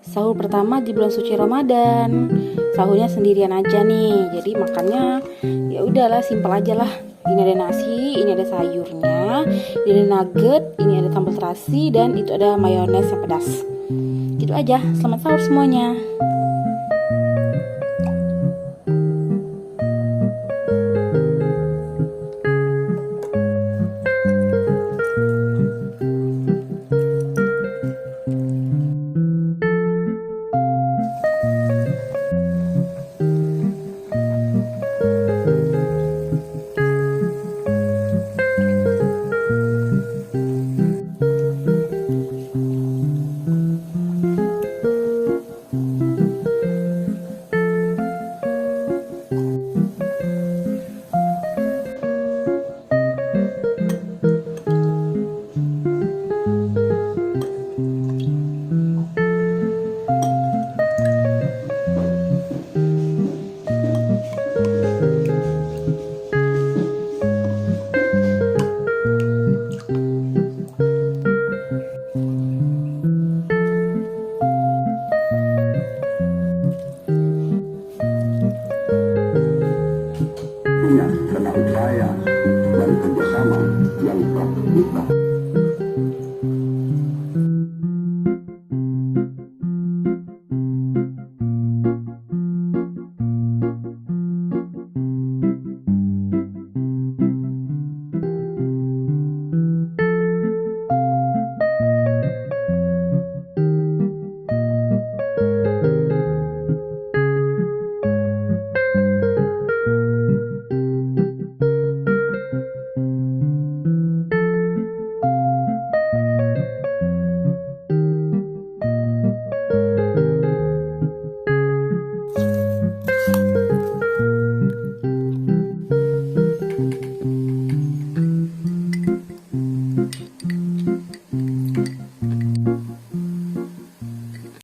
sahur pertama di bulan suci Ramadan. Sahurnya sendirian aja nih. Jadi makannya ya udahlah simpel aja lah. Ini ada nasi, ini ada sayurnya, ini ada nugget, ini ada sambal terasi, dan itu ada mayones yang pedas. Gitu aja. Selamat sahur semuanya. Karena upaya dan kerjasama yang telah kita